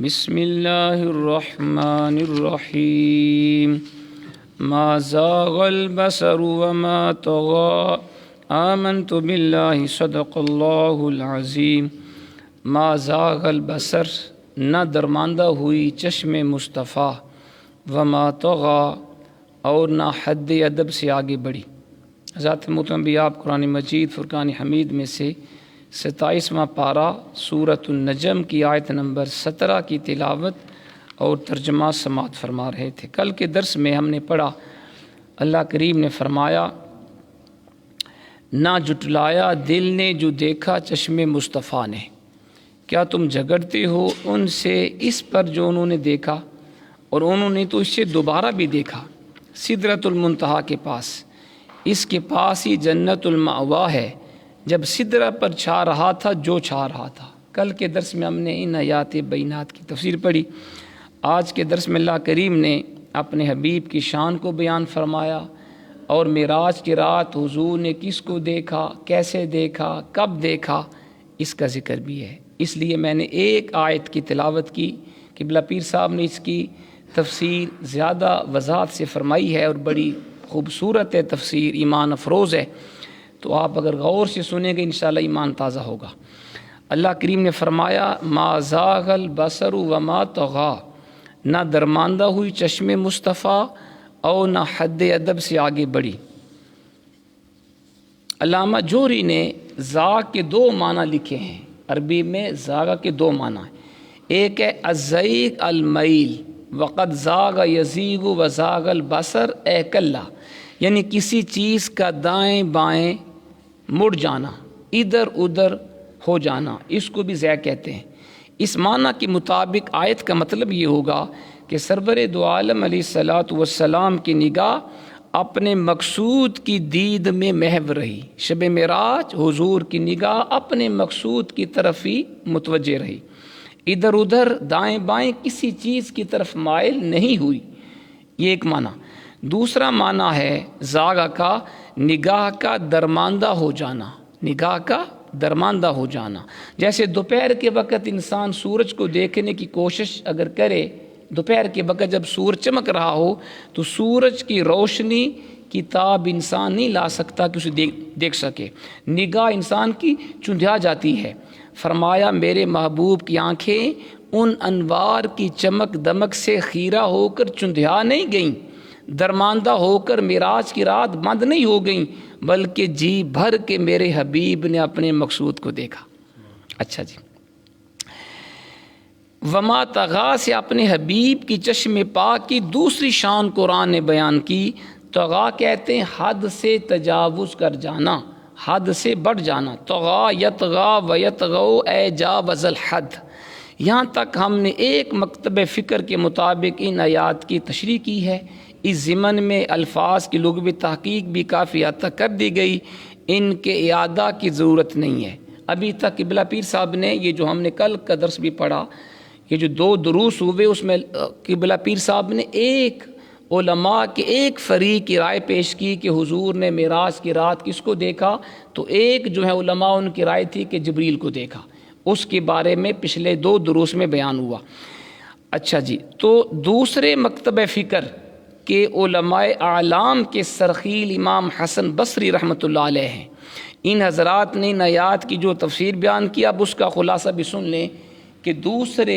بسم اللہ الرحمن الرحیم ما زاغ البصر وما طغى آمنت باللہ صدق اللہ العظیم۔ ما زاغ البصر، نہ درماندہ ہوئی چشم مصطفیٰ، وما طغى، اور نہ حد ادب سے آگے بڑھی۔ حضرت محترم بھی آپ قرآن مجید فرقان حمید میں سے 27واں پارہ سورۃ النجم کی آیت نمبر 17 کی تلاوت اور ترجمہ سماعت فرما رہے تھے۔ کل کے درس میں ہم نے پڑھا، اللہ کریم نے فرمایا نہ جھٹلایا دل نے جو دیکھا چشم مصطفیٰ نے، کیا تم جھگڑتے ہو ان سے اس پر جو انہوں نے دیکھا، اور انہوں نے تو اس سے دوبارہ بھی دیکھا، سدرۃ المنتہا کے پاس، اس کے پاس ہی جنت المأوا ہے، جب سدرہ پر چھا رہا تھا جو چھا رہا تھا۔ کل کے درس میں ہم نے ان آیات بینات کی تفسیر پڑھی۔ آج کے درس میں اللہ کریم نے اپنے حبیب کی شان کو بیان فرمایا، اور معراج کی رات حضور نے کس کو دیکھا، کیسے دیکھا، کب دیکھا، اس کا ذکر بھی ہے۔ اس لیے میں نے ایک آیت کی تلاوت کی، قبلہ پیر صاحب نے اس کی تفسیر زیادہ وضاحت سے فرمائی ہے، اور بڑی خوبصورت ہے تفسیر، ایمان افروز ہے، تو آپ اگر غور سے سنیں گے انشاءاللہ ایمان تازہ ہوگا۔ اللہ کریم نے فرمایا ما زاغ البصر وما طغى، نہ درماندہ ہوئی چشم مصطفیٰ اور نہ حد ادب سے آگے بڑھی۔ علامہ جوہری نے زاغ کے 2 معنی لکھے ہیں، عربی میں زاغ کے 2 معنی ہیں۔ ایک ہے الزیغ المیل، وقد زاغ یزیغ وزاغ البصر اے کلا، یعنی کسی چیز کا دائیں بائیں مڑ جانا، ادھر ادھر ہو جانا، اس کو بھی زیغ کہتے ہیں۔ اس معنی کے مطابق آیت کا مطلب یہ ہوگا کہ سرور دو عالم علیہ الصلوۃ والسلام کی نگاہ اپنے مقصود کی دید میں محو رہی۔ شب معراج حضور کی نگاہ اپنے مقصود کی طرف ہی متوجہ رہی، ادھر ادھر دائیں بائیں کسی چیز کی طرف مائل نہیں ہوئی۔ یہ ایک معنی۔ دوسرا معنی ہے زاغ کا نگاہ کا درماندہ ہو جانا، نگاہ کا درماندہ ہو جانا۔ جیسے دوپہر کے وقت انسان سورج کو دیکھنے کی کوشش اگر کرے، دوپہر کے وقت جب سورج چمک رہا ہو تو سورج کی روشنی کی تاب انسان نہیں لا سکتا کہ اسے دیکھ سکے، نگاہ انسان کی چندھیا جاتی ہے۔ فرمایا میرے محبوب کی آنکھیں ان انوار کی چمک دمک سے خیرہ ہو کر چندھیا نہیں گئیں، درماندہ ہو کر معراج کی رات بند نہیں ہو گئیں، بلکہ جی بھر کے میرے حبیب نے اپنے مقصود کو دیکھا۔ اچھا جی، وما طغى سے اپنے حبیب کی چشم پاک کی دوسری شان قرآن نے بیان کی۔ طغى کہتے ہیں حد سے تجاوز کر جانا، حد سے بڑھ جانا۔ طغى يطغى ويطغوا اے جاوز الحد۔ یہاں تک ہم نے ایک مکتب فکر کے مطابق ان آیات کی تشریح کی ہے۔ اس ضمن میں الفاظ کی لغوی تحقیق بھی کافی حد تک کر دی گئی، ان کے اعادہ کی ضرورت نہیں ہے۔ ابھی تک قبلہ پیر صاحب نے یہ جو ہم نے کل کا درس بھی پڑھا، یہ جو 2 دروس ہوئے، اس میں قبلہ پیر صاحب نے ایک علماء کے ایک فریق کی رائے پیش کی کہ حضور نے معراج کی رات کس کو دیکھا، تو ایک جو ہے علماء ان کی رائے تھی کہ جبریل کو دیکھا۔ اس کے بارے میں پچھلے 2 دروس میں بیان ہوا۔ اچھا جی، تو دوسرے مکتب فکر کہ علماء اعلام کے سرخیل امام حسن بصری رحمۃ اللہ علیہ ہیں، ان حضرات نے ان آیات کی جو تفسیر بیان کیا، اب اس کا خلاصہ بھی سن لیں کہ دوسرے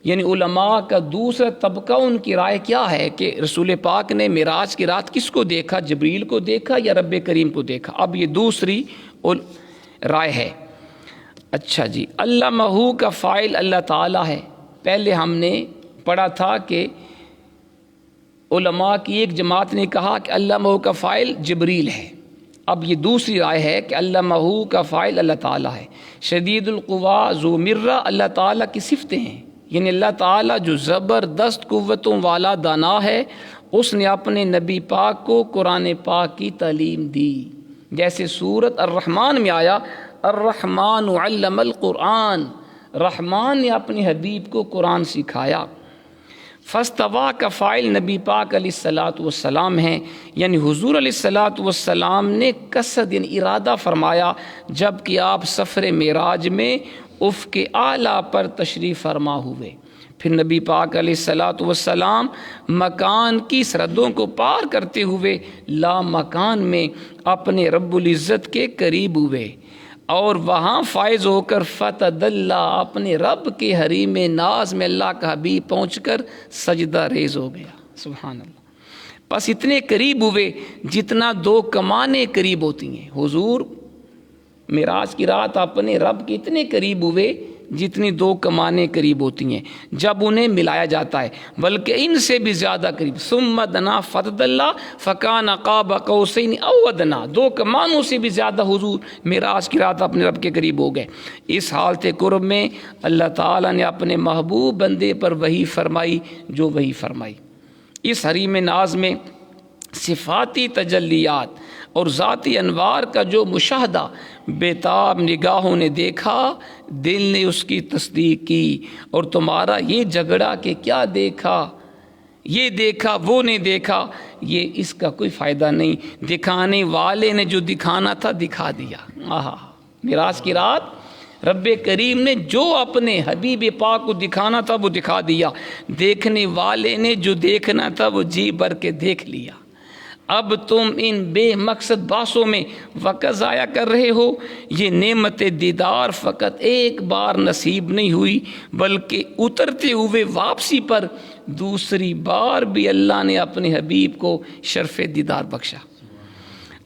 یعنی علماء کا دوسرا طبقہ ان کی رائے کیا ہے کہ رسول پاک نے معراج کی رات کس کو دیکھا، جبریل کو دیکھا یا رب کریم کو دیکھا۔ اب یہ دوسری رائے ہے۔ اچھا جی، علمہ کا فاعل اللہ تعالیٰ ہے۔ پہلے ہم نے پڑھا تھا کہ علماء کی ایک جماعت نے کہا کہ علمہ کا فاعل جبریل ہے۔ اب یہ دوسری رائے ہے کہ علمہ کا فاعل اللہ تعالیٰ ہے۔ شدید القوا ذو مرہ اللہ تعالیٰ کی صفتیں ہیں، یعنی اللہ تعالیٰ جو زبردست قوتوں والا دانا ہے، اس نے اپنے نبی پاک کو قرآن پاک کی تعلیم دی۔ جیسے سورۃ الرحمن میں آیا الرحمن علم القرآن، رحمان نے اپنے حبیب کو قرآن سکھایا۔ فاستوا کا فاعل نبی پاک علیہ الصلاۃ والسلام ہیں، یعنی حضور علیہ الصلاۃ والسلام نے قصد یعنی ارادہ فرمایا جب کہ آپ سفر معراج میں افق اعلیٰ پر تشریف فرما ہوئے۔ پھر نبی پاک علیہ الصلاۃ والسلام مکان کی سرحدوں کو پار کرتے ہوئے لا مکان میں اپنے رب العزت کے قریب ہوئے اور وہاں فائز ہو کر فتدلی اپنے رب کے حریم ناز میں اللہ کا حبیب پہنچ کر سجدہ ریز ہو گیا۔ سبحان اللہ۔ بس اتنے قریب ہوئے جتنا دو کمانیں قریب ہوتی ہیں۔ حضور معراج کی رات اپنے رب کے اتنے قریب ہوئے جتنی دو کمانیں قریب ہوتی ہیں جب انہیں ملایا جاتا ہے، بلکہ ان سے بھی زیادہ قریب۔ ثم دنا فتدلی فکان قاب قوسین او ادنی، دو کمانوں سے بھی زیادہ حضور معراج کی رات اپنے رب کے قریب ہو گئے۔ اس حالت قرب میں اللہ تعالیٰ نے اپنے محبوب بندے پر وحی فرمائی جو وحی فرمائی۔ اس حریم ناز میں صفاتی تجلیات اور ذاتی انوار کا جو مشاہدہ بےتاب نگاہوں نے دیکھا، دل نے اس کی تصدیق کی، اور تمہارا یہ جھگڑا کہ کیا دیکھا، یہ دیکھا وہ نہیں دیکھا، یہ اس کا کوئی فائدہ نہیں، دکھانے والے نے جو دکھانا تھا دکھا دیا۔ آہا، معراج کی رات رب کریم نے جو اپنے حبیب پاک کو دکھانا تھا وہ دکھا دیا، دیکھنے والے نے جو دیکھنا تھا وہ جی بھر کے دیکھ لیا۔ اب تم ان بے مقصد بحثوں میں وقت ضائع کر رہے ہو۔ یہ نعمت دیدار فقط ایک بار نصیب نہیں ہوئی، بلکہ اترتے ہوئے واپسی پر دوسری بار بھی اللہ نے اپنے حبیب کو شرف دیدار بخشا،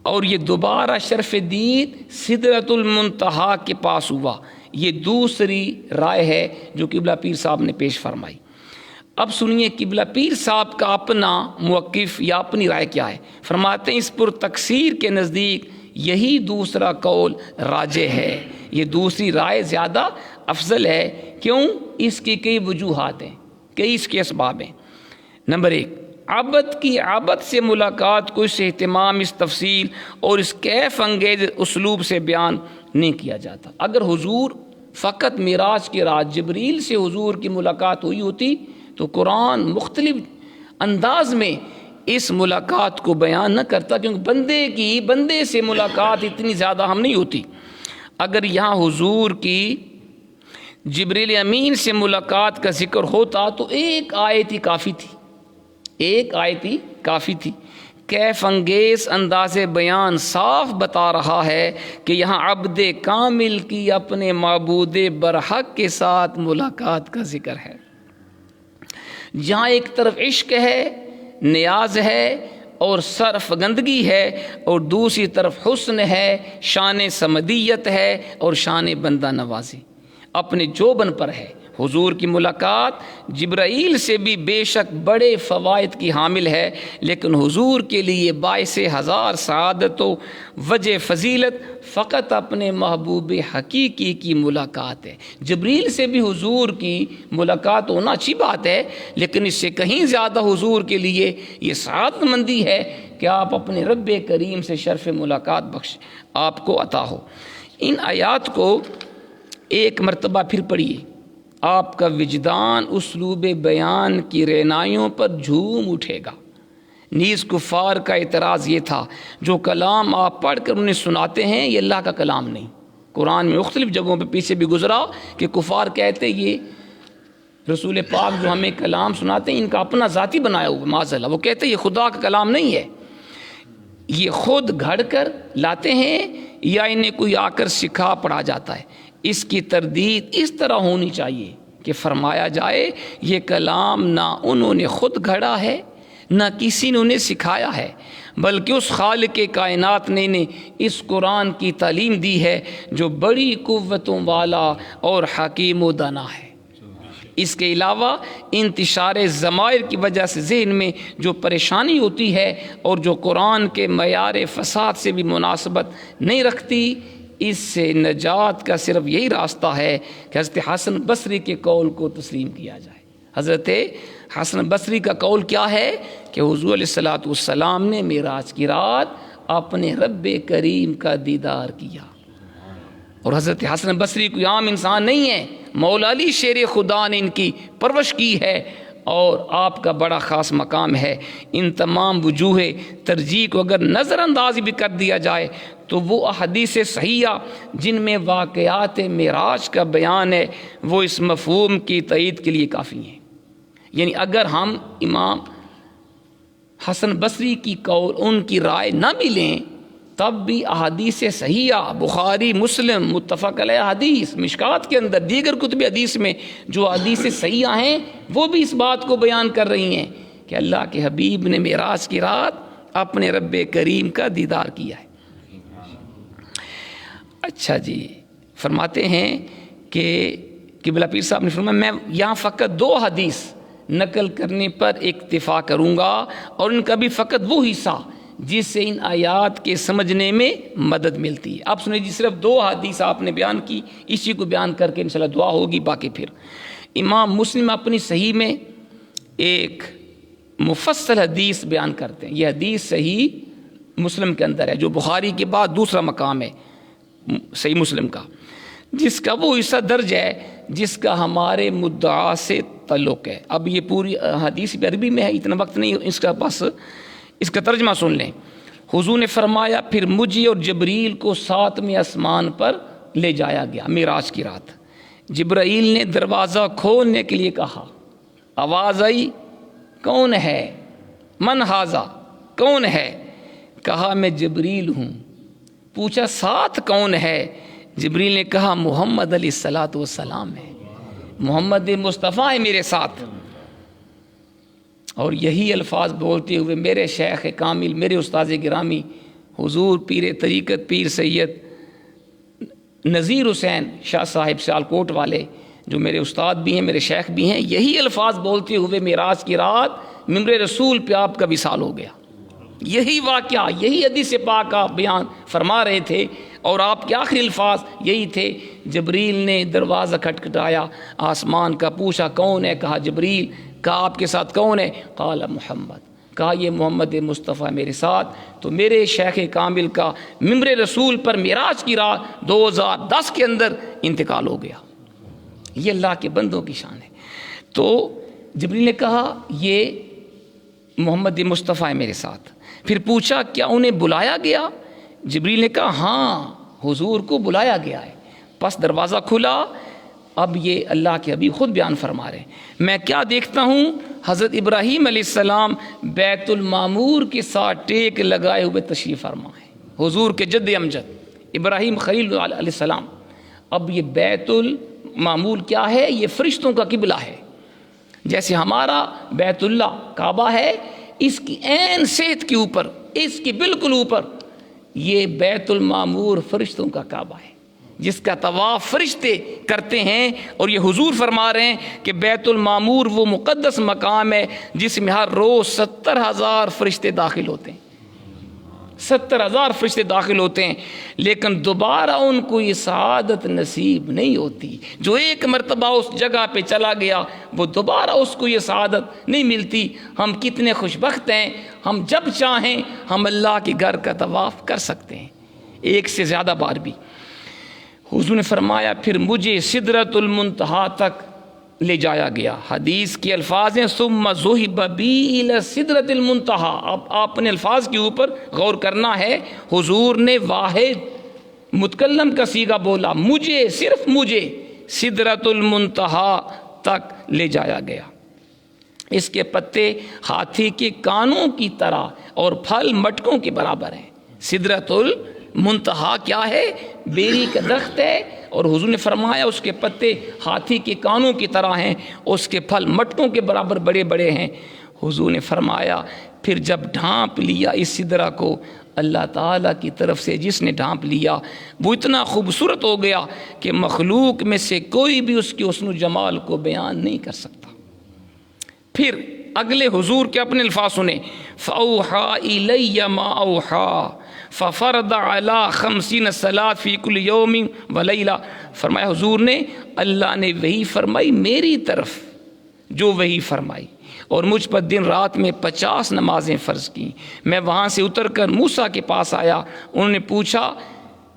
اور یہ دوبارہ شرف دید سدرۃ المنتہا کے پاس ہوا۔ یہ دوسری رائے ہے جو قبلہ پیر صاحب نے پیش فرمائی۔ اب سنیے قبلہ پیر صاحب کا اپنا موقف یا اپنی رائے کیا ہے۔ فرماتے ہیں اس پر تکثیر کے نزدیک یہی دوسرا قول راجح ہے، یہ دوسری رائے زیادہ افضل ہے۔ کیوں؟ اس کی کئی وجوہات ہیں، کئی اس کے اسباب ہیں۔ نمبر 1، عبد کی عبد سے ملاقات کو اس اہتمام، اس تفصیل اور اس کیف انگیز اسلوب سے بیان نہیں کیا جاتا۔ اگر حضور فقط معراج کی رات جبریل سے حضور کی ملاقات ہوئی ہوتی تو قرآن مختلف انداز میں اس ملاقات کو بیان نہ کرتا، کیونکہ بندے سے ملاقات اتنی زیادہ ہم نہیں ہوتی۔ اگر یہاں حضور کی جبریل امین سے ملاقات کا ذکر ہوتا تو ایک آیت ہی کافی تھی، ایک آیت ہی کافی تھی۔ کیف انگیز انداز بیان صاف بتا رہا ہے کہ یہاں عبد کامل کی اپنے معبود برحق کے ساتھ ملاقات کا ذکر ہے۔ جہاں ایک طرف عشق ہے، نیاز ہے اور صرف گندگی ہے، اور دوسری طرف حسن ہے، شان سمدیت ہے اور شان بندہ نوازی اپنے جوبن پر ہے۔ حضور کی ملاقات جبرائیل سے بھی بے شک بڑے فوائد کی حامل ہے، لیکن حضور کے لیے باعث ہزار سعادت و وجہ فضیلت فقط اپنے محبوب حقیقی کی ملاقات ہے۔ جبریل سے بھی حضور کی ملاقات ہونا اچھی بات ہے، لیکن اس سے کہیں زیادہ حضور کے لیے یہ سعادت مندی ہے کہ آپ اپنے رب کریم سے شرف ملاقات بخش آپ کو عطا ہو۔ ان آیات کو ایک مرتبہ پھر پڑھیے، آپ کا وجدان اسلوب بیان کی رعنائیوں پر جھوم اٹھے گا۔ نیز کفار کا اعتراض یہ تھا جو کلام آپ پڑھ کر انہیں سناتے ہیں یہ اللہ کا کلام نہیں۔ قرآن میں مختلف جگہوں پہ پیچھے بھی گزرا کہ کفار کہتے یہ رسول پاک جو ہمیں کلام سناتے ہیں ان کا اپنا ذاتی بنایا ہوا، معاذ اللہ، وہ کہتے ہیں یہ خدا کا کلام نہیں ہے، یہ خود گھڑ کر لاتے ہیں یا انہیں کوئی آ کر سکھا پڑھا جاتا ہے۔ اس کی تردید اس طرح ہونی چاہیے کہ فرمایا جائے یہ کلام نہ انہوں نے خود گھڑا ہے نہ کسی نے انہیں سکھایا ہے، بلکہ اس خالق کائنات نے انہیں اس قرآن کی تعلیم دی ہے جو بڑی قوتوں والا اور حکیم و دانا ہے۔ اس کے علاوہ انتشار ضمائر کی وجہ سے ذہن میں جو پریشانی ہوتی ہے اور جو قرآن کے معیار فصاحت سے بھی مناسبت نہیں رکھتی، اس سے نجات کا صرف یہی راستہ ہے کہ حضرت حسن بصری کے قول کو تسلیم کیا جائے۔ حضرت حسن بصری کا قول کیا ہے کہ حضور علیہ الصلاۃ والسلام نے معراج کی رات اپنے رب کریم کا دیدار کیا، اور حضرت حسن بصری کوئی عام انسان نہیں ہے، مولا علی شیر خدا نے ان کی پرورش کی ہے اور آپ کا بڑا خاص مقام ہے۔ ان تمام وجوہ ترجیح کو اگر نظر انداز بھی کر دیا جائے تو وہ احادیث صحیحہ جن میں واقعات معراج کا بیان ہے وہ اس مفہوم کی تائید کے لیے کافی ہیں۔ یعنی اگر ہم امام حسن بصری کی قول ان کی رائے نہ بھی لیں تب بھی احادیث صحیحہ بخاری مسلم متفق علیہ حدیث مشکات کے اندر دیگر کتب حدیث میں جو حدیث صحیحہ ہیں وہ بھی اس بات کو بیان کر رہی ہیں کہ اللہ کے حبیب نے معراج کی رات اپنے رب کریم کا دیدار کیا ہے۔ اچھا جی، فرماتے ہیں کہ قبلہ پیر صاحب نے فرمایا میں یہاں فقط 2 حدیث نقل کرنے پر اکتفا کروں گا اور ان کا بھی فقط وہ حصہ جس سے ان آیات کے سمجھنے میں مدد ملتی ہے۔ آپ سنیں جی، صرف 2 حدیث آپ نے بیان کی، اسی کو بیان کر کے انشاءاللہ دعا ہوگی۔ باقی پھر امام مسلم اپنی صحیح میں ایک مفصل حدیث بیان کرتے ہیں۔ یہ حدیث صحیح مسلم کے اندر ہے جو بخاری کے بعد دوسرا مقام ہے صحیح مسلم کا، جس کا وہ حصہ درج ہے جس کا ہمارے مدعا سے تعلق ہے۔ اب یہ پوری حدیث عربی میں ہے، اتنا وقت نہیں اس کا، بس اس کا ترجمہ سن لیں۔ حضور نے فرمایا پھر مجھے اور جبریل کو 7ویں آسمان پر لے جایا گیا معراج کی رات۔ جبرائیل نے دروازہ کھولنے کے لیے کہا، آواز آئی کون ہے؟ من ہاذا، کون ہے؟ کہا میں جبریل ہوں۔ پوچھا ساتھ کون ہے؟ جبریل نے کہا محمد علیہ الصلاۃ والسلام ہے، محمد مصطفیٰ ہے میرے ساتھ۔ اور یہی الفاظ بولتے ہوئے میرے شیخ کامل، میرے استاذ گرامی حضور پیر طریقت پیر سید نذیر حسین شاہ صاحب سیالکوٹ والے جو میرے استاد بھی ہیں میرے شیخ بھی ہیں، یہی الفاظ بولتے ہوئے معراج کی رات ممبر رسول پہ آپ کا وصال ہو گیا۔ یہی واقعہ، یہی حدیث پاک کا بیان فرما رہے تھے اور آپ کے آخری الفاظ یہی تھے۔ جبریل نے دروازہ کھٹکھٹایا آسمان کا، پوچھا کون ہے؟ کہا جبریل۔ کہا آپ کے ساتھ کون ہے؟ قال محمد۔ کہا یہ محمد مصطفیٰ میرے ساتھ۔ تو میرے شیخ کامل کا ممبر رسول پر معراج کی رات 2010 کے اندر انتقال ہو گیا۔ یہ اللہ کے بندوں کی شان ہے۔ تو جبریل نے کہا یہ محمد مصطفیٰ ہے میرے ساتھ۔ پھر پوچھا کیا انہیں بلایا گیا؟ جبریل نے کہا ہاں حضور کو بلایا گیا ہے۔ پس دروازہ کھلا۔ اب یہ اللہ کے حبیب خود بیان فرما رہے ہیں، میں کیا دیکھتا ہوں؟ حضرت ابراہیم علیہ السلام بیت المعمور کے ساتھ ٹیک لگائے ہوئے تشریف فرما ہے، حضور کے جد امجد ابراہیم خلیل علیہ السلام۔ اب یہ بیت المعمور کیا ہے؟ یہ فرشتوں کا قبلہ ہے۔ جیسے ہمارا بیت اللہ کعبہ ہے، اس کی عین صحت کے اوپر، اس کے بالکل اوپر یہ بیت المعمور فرشتوں کا کعبہ ہے جس کا طواف فرشتے کرتے ہیں۔ اور یہ حضور فرما رہے ہیں کہ بیت المعمور وہ مقدس مقام ہے جس میں ہر روز 70,000 فرشتے داخل ہوتے ہیں، 70,000 فرشتے داخل ہوتے ہیں، لیکن دوبارہ ان کو یہ سعادت نصیب نہیں ہوتی۔ جو ایک مرتبہ اس جگہ پہ چلا گیا وہ دوبارہ اس کو یہ سعادت نہیں ملتی۔ ہم کتنے خوش بخت ہیں، ہم جب چاہیں ہم اللہ کے گھر کا طواف کر سکتے ہیں، ایک سے زیادہ بار بھی۔ حضور نے فرمایا پھر مجھے سدرۃ المنتہا تک لے جایا گیا۔ حدیث کے الفاظ ہیں ثم ذہب بی الی سدرۃ المنتہا۔ اب آپ نے الفاظ کے اوپر غور کرنا ہے۔ حضور نے واحد متکلم کا صیغہ بولا، مجھے، صرف مجھے سدرۃ المنتہا تک لے جایا گیا۔ اس کے پتے ہاتھی کے کانوں کی طرح اور پھل مٹکوں کے برابر ہیں۔ سدرۃ المنتہا کیا ہے؟ بیری کا درخت ہے، اور حضور نے فرمایا اس کے پتے ہاتھی کے کانوں کی طرح ہیں، اس کے پھل مٹکوں کے برابر بڑے بڑے ہیں۔ حضور نے فرمایا پھر جب ڈھانپ لیا اس سدرہ کو اللہ تعالیٰ کی طرف سے، جس نے ڈھانپ لیا وہ اتنا خوبصورت ہو گیا کہ مخلوق میں سے کوئی بھی اس کے حسن و جمال کو بیان نہیں کر سکتا۔ پھر اگلے حضور کے اپنے الفاظ سنیں، فَأَوْحَى إِلَيَّ مَا أَوْحَى فَفَرَضَ عَلَىٰ 50 صلاۃ فی کل یوم ولیلہ۔ فرمایا حضور نے، اللہ نے وحی فرمائی میری طرف، جو وحی فرمائی، اور مجھ پر دن رات میں 50 نمازیں فرض کیں۔ میں وہاں سے اتر کر موسیٰ کے پاس آیا، انہوں نے پوچھا،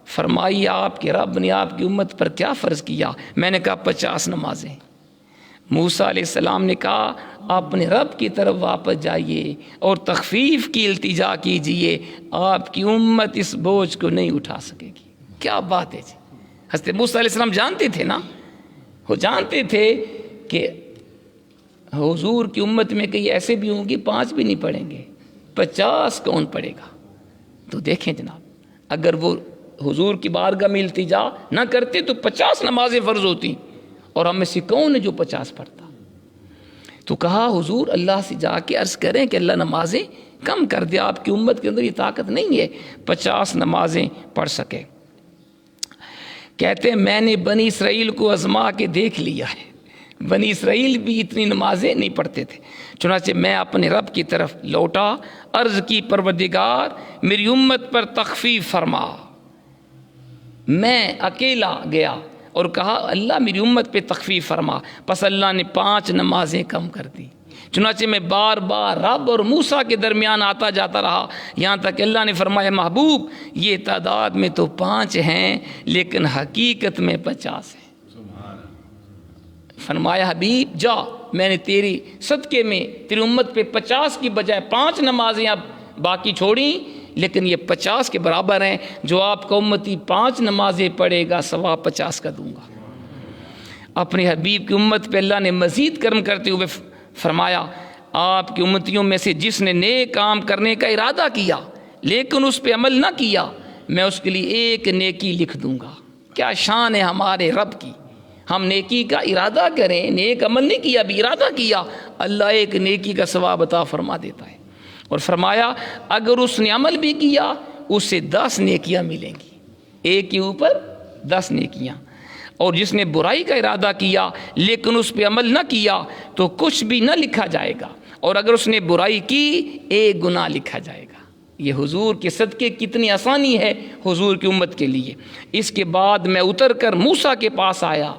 فرمائی آپ کے رب نے آپ کی امت پر کیا فرض کیا؟ میں نے کہا 50 نمازیں۔ موسیٰ علیہ السلام نے کہا اپنے رب کی طرف واپس جائیے اور تخفیف کی التجا کیجئے، آپ کی امت اس بوجھ کو نہیں اٹھا سکے گی۔ کیا بات ہے جی! حضرت موسیٰ علیہ السلام جانتے تھے نا، وہ جانتے تھے کہ حضور کی امت میں کئی ایسے بھی ہوں گے 5 بھی نہیں پڑھیں گے، 50 کون پڑھے گا؟ تو دیکھیں جناب، اگر وہ حضور کی بارگاہ میں التجا نہ کرتے تو 50 نمازیں فرض ہوتی، اور ہم میں سے کون ہے جو 50 پڑھتا؟ تو کہا حضور اللہ سے جا کے عرض کریں کہ اللہ نمازیں کم کر دے، آپ کی امت کے اندر یہ طاقت نہیں ہے 50 نمازیں پڑھ سکے۔ کہتے ہیں میں نے بنی اسرائیل کو آزما کے دیکھ لیا ہے، بنی اسرائیل بھی اتنی نمازیں نہیں پڑھتے تھے۔ چنانچہ میں اپنے رب کی طرف لوٹا، عرض کی پروردگار میری امت پر تخفیف فرما۔ میں اکیلا گیا اور کہا اللہ میری امت پہ تخفیف فرما، پس اللہ نے 5 نمازیں کم کر دی۔ چنانچہ میں بار بار رب اور موسیٰ کے درمیان آتا جاتا رہا، یہاں تک کہ اللہ نے فرمایا محبوب یہ تعداد میں تو 5 ہیں لیکن حقیقت میں 50 ہیں۔ فرمایا حبیب جا، میں نے تیری صدقے میں تیری امت پہ 50 کی بجائے 5 نمازیں اب باقی چھوڑیں، لیکن یہ 50 کے برابر ہیں، جو آپ کا امتی 5 نمازیں پڑھے گا ثواب 50 کا دوں گا۔ اپنے حبیب کی امت پہ اللہ نے مزید کرم کرتے ہوئے فرمایا آپ کی امتیوں میں سے جس نے نیک کام کرنے کا ارادہ کیا لیکن اس پہ عمل نہ کیا، میں اس کے لیے 1 نیکی لکھ دوں گا۔ کیا شان ہے ہمارے رب کی! ہم نیکی کا ارادہ کریں، نیک عمل نہیں کیا ابھی ارادہ کیا، اللہ 1 نیکی کا ثواب عطا فرما دیتا ہے۔ اور فرمایا اگر اس نے عمل بھی کیا اسے 10 نیکیاں ملیں گی، 1 کے اوپر 10 نیکیاں۔ اور جس نے برائی کا ارادہ کیا لیکن اس پہ عمل نہ کیا تو کچھ بھی نہ لکھا جائے گا، اور اگر اس نے برائی کی 1 گناہ لکھا جائے گا۔ یہ حضور کے صدقے کتنی آسانی ہے حضور کی امت کے لیے۔ اس کے بعد میں اتر کر موسیٰ کے پاس آیا،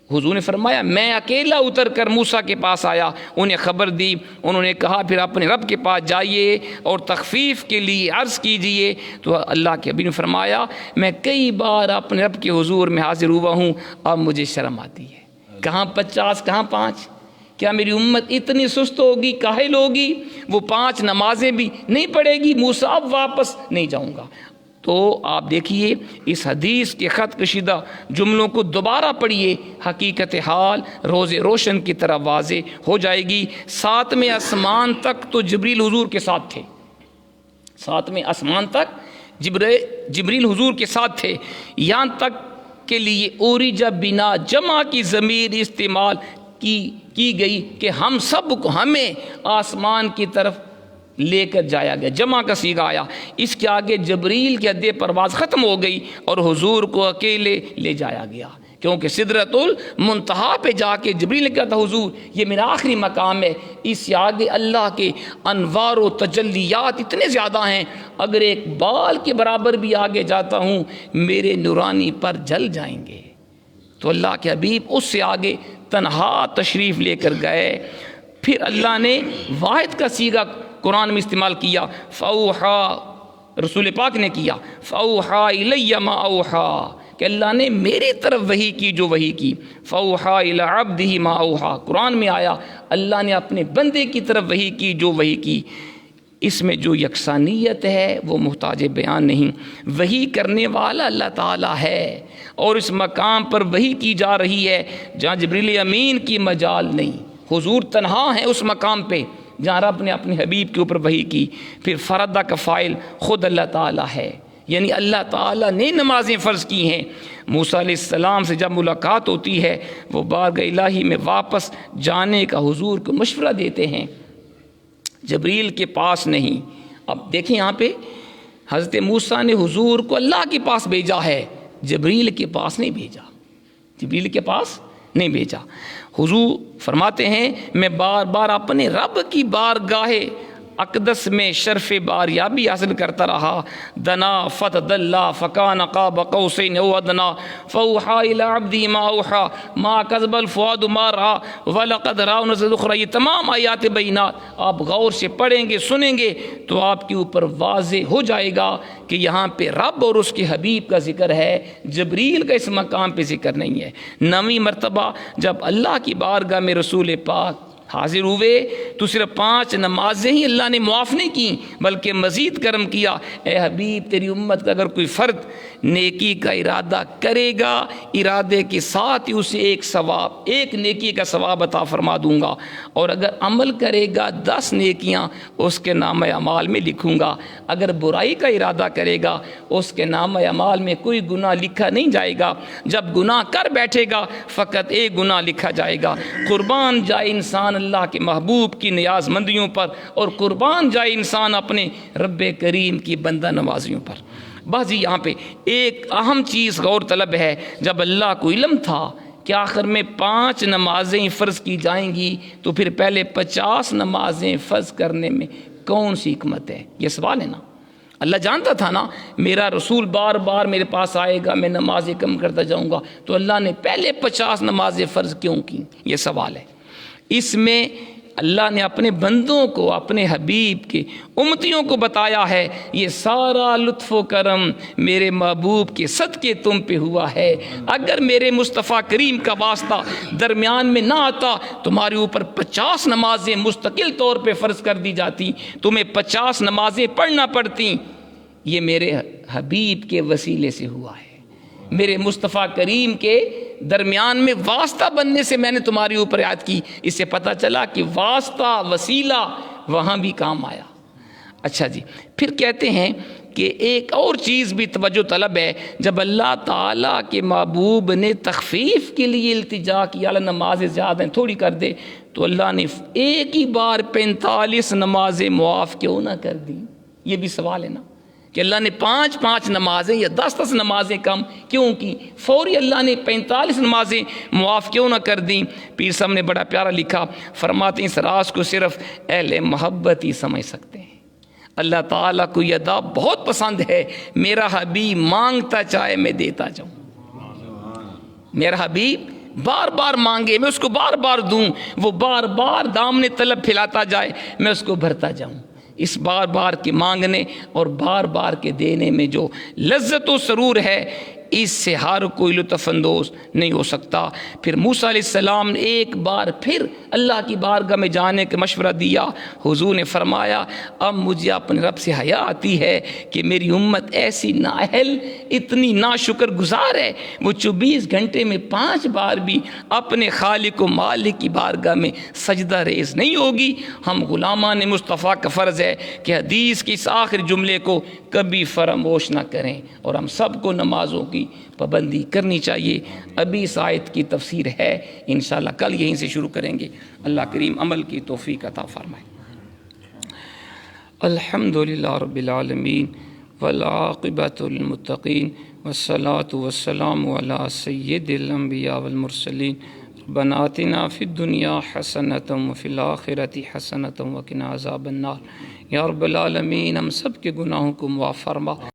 حضور نے فرمایا میں اکیلا اتر کر موسیٰ کے پاس آیا، انہیں خبر دی، انہوں نے کہا پھر اپنے رب کے پاس جائیے اور تخفیف کے لیے عرض کیجئے۔ تو اللہ کے حبیب نے فرمایا میں کئی بار اپنے رب کے حضور میں حاضر ہوا ہوں، اب مجھے شرم آتی ہے۔ کہاں 50 کہاں 5؟ کیا میری امت اتنی سست ہوگی، کاہل ہوگی، وہ 5 نمازیں بھی نہیں پڑھے گی؟ موسیٰ اب واپس نہیں جاؤں گا۔ تو آپ دیکھیے اس حدیث کے خط کشیدہ جملوں کو دوبارہ پڑھیے، حقیقت حال روز روشن کی طرح واضح ہو جائے گی۔ 7ویں آسمان تک تو جبریل حضور کے ساتھ تھے، 7ویں آسمان تک جبریل حضور کے ساتھ تھے، یہاں تک کے لیے اوریجا بنا جمع کی ضمیر استعمال کی گئی کہ ہم سب کو ہمیں آسمان کی طرف لے کر جایا گیا، جمع کا صیغہ آیا۔ اس کے آگے جبریل کی حد پرواز ختم ہو گئی اور حضور کو اکیلے لے جایا گیا، کیونکہ سدرۃ المنتہا پہ جا کے جبریل نے کہا تھا حضور یہ میرا آخری مقام ہے، اس سے آگے اللہ کے انوار و تجلیات اتنے زیادہ ہیں، اگر 1 بال کے برابر بھی آگے جاتا ہوں میرے نورانی پر جل جائیں گے۔ تو اللہ کے حبیب اس سے آگے تنہا تشریف لے کر گئے۔ پھر اللہ نے واحد کا صیغہ قرآن میں استعمال کیا، فَأَوْحَا، رسول پاک نے کیا، فَأَوْحَا إِلَيَّ مَا أَوْحَا، کہ اللہ نے میری طرف وحی کی جو وحی کی، فَأَوْحَا إِلَىٰ عَبْدِهِ مَا أَوْحَا، قرآن میں آیا اللہ نے اپنے بندے کی طرف وحی کی جو وحی کی۔ اس میں جو یکسانیت ہے وہ محتاج بیان نہیں، وحی کرنے والا اللہ تعالیٰ ہے، اور اس مقام پر وحی کی جا رہی ہے جہاں جبریل امین کی مجال نہیں، حضور تنہا ہیں اس مقام پہ جہاں رب نے اپنے حبیب کے اوپر وحی کی۔ پھر فردہ کا فاعل خود اللہ تعالیٰ ہے، یعنی اللہ تعالیٰ نے نمازیں فرض کی ہیں۔ موسیٰ علیہ السلام سے جب ملاقات ہوتی ہے وہ بارگاہ الہی میں واپس جانے کا حضور کو مشورہ دیتے ہیں، جبریل کے پاس نہیں۔ اب دیکھیں یہاں پہ حضرت موسیٰ نے حضور کو اللہ کے پاس بھیجا ہے، جبریل کے پاس نہیں بھیجا، جبریل کے پاس نہیں بھیجا۔ حضور فرماتے ہیں میں بار بار اپنے رب کی بارگاہ اقدس میں شرف باریابی حاصل کرتا رہا. دنا فتدلّا فکان قاب قوسین او ادنا فاوحی الی عبدہ ما اوحی ما کذب الفؤاد ما رأى ولقد رآہ نزلۃ اخری. یہ تمام آیات بینات آپ غور سے پڑھیں گے سنیں گے تو آپ کے اوپر واضح ہو جائے گا کہ یہاں پہ رب اور اس کے حبیب کا ذکر ہے، جبریل کا اس مقام پہ ذکر نہیں ہے. 9ویں مرتبہ جب اللہ کی بارگاہ میں رسول پاک حاضر ہوئے تو صرف 5 نمازیں ہی اللہ نے معاف نہیں کی بلکہ مزید کرم کیا. اے حبیب تیری امت کا اگر کوئی فرد نیکی کا ارادہ کرے گا، ارادے کے ساتھ ہی اسے ایک نیکی کا ثواب عطا فرما دوں گا، اور اگر عمل کرے گا 10 نیکیاں اس کے نام اعمال میں لکھوں گا. اگر برائی کا ارادہ کرے گا اس کے نام اعمال میں کوئی گناہ لکھا نہیں جائے گا. جب گناہ کر بیٹھے گا فقط ایک گناہ لکھا جائے گا. قربان جائے انسان اللہ کے محبوب کی نیاز مندیوں پر، اور قربان جائے انسان اپنے رب کریم کی بندہ نوازیوں پر. بس یہاں پہ ایک اہم چیز غور طلب ہے. جب اللہ کو علم تھا کہ آخر میں 5 نمازیں فرض کی جائیں گی تو پھر پہلے 50 نمازیں فرض کرنے میں کون سی حکمت ہے؟ یہ سوال ہے نا. اللہ جانتا تھا نا میرا رسول بار بار میرے پاس آئے گا، میں نمازیں کم کرتا جاؤں گا، تو اللہ نے پہلے 50 نمازیں فرض کیوں کی؟ یہ سوال ہے. اس میں اللہ نے اپنے بندوں کو، اپنے حبیب کے امتیوں کو بتایا ہے یہ سارا لطف و کرم میرے محبوب کے صدقے تم پہ ہوا ہے. اگر میرے مصطفیٰ کریم کا واسطہ درمیان میں نہ آتا تمہارے اوپر 50 نمازیں مستقل طور پہ فرض کر دی جاتی، تمہیں 50 نمازیں پڑھنا پڑتی. یہ میرے حبیب کے وسیلے سے ہوا ہے، میرے مصطفیٰ کریم کے درمیان میں واسطہ بننے سے میں نے تمہاری اوپر یاد کی. اس سے پتہ چلا کہ واسطہ وسیلہ وہاں بھی کام آیا. اچھا جی، پھر کہتے ہیں کہ ایک اور چیز بھی توجہ طلب ہے. جب اللہ تعالیٰ کے محبوب نے تخفیف کے لیے التجا کی، اللہ نمازیں زیادہ ہیں تھوڑی کر دے، تو اللہ نے ایک ہی بار 45 نمازیں معاف کیوں نہ کر دی؟ یہ بھی سوال ہے نا کہ اللہ نے 5 نمازیں یا 10 نمازیں کم کیوں کی؟ فوری اللہ نے 45 نمازیں معاف کیوں نہ کر دیں؟ پیر صاحب نے بڑا پیارا لکھا، فرماتے ہیں اس راز کو صرف اہل محبت ہی سمجھ سکتے ہیں. اللہ تعالیٰ کو یہ ادا بہت پسند ہے، میرا حبیب مانگتا چاہے میں دیتا جاؤں. میرا حبیب بار بار مانگے میں اس کو بار بار دوں، وہ بار بار دامن طلب پھیلاتا جائے میں اس کو بھرتا جاؤں. اس بار بار کے مانگنے اور بار بار کے دینے میں جو لذت و سرور ہے اس سے ہر کوئی لطف اندوز نہیں ہو سکتا. پھر موسیٰ علیہ السلام نے ایک بار پھر اللہ کی بارگاہ میں جانے کا مشورہ دیا. حضور نے فرمایا اب مجھے اپنے رب سے حیا آتی ہے کہ میری امت ایسی نااہل، اتنی ناشکر گزار ہے، وہ 24 گھنٹے میں 5 بار بھی اپنے خالق و مالک کی بارگاہ میں سجدہ ریز نہیں ہوگی. ہم غلامان مصطفیٰ کا فرض ہے کہ حدیث کے اس آخر جملے کو کبھی فراموش نہ کریں، اور ہم سب کو نمازوں کی پابندی کرنی چاہیے. ابھی اس آیت کی تفسیر ہے، انشاءاللہ کل یہیں سے شروع کریں گے. اللہ کریم عمل کی توفیق عطا فرمائے. الحمدللہ رب العالمین والعاقبۃ للمتقین والصلاۃ والسلام علی سید الانبیاء والمرسلین. ربنا آتنا فی الدنیا حسنۃ وفی الآخرۃ حسنۃ وقنا عذاب النار. یا رب العالمین ہم سب کے گناہوں کو معاف فرما.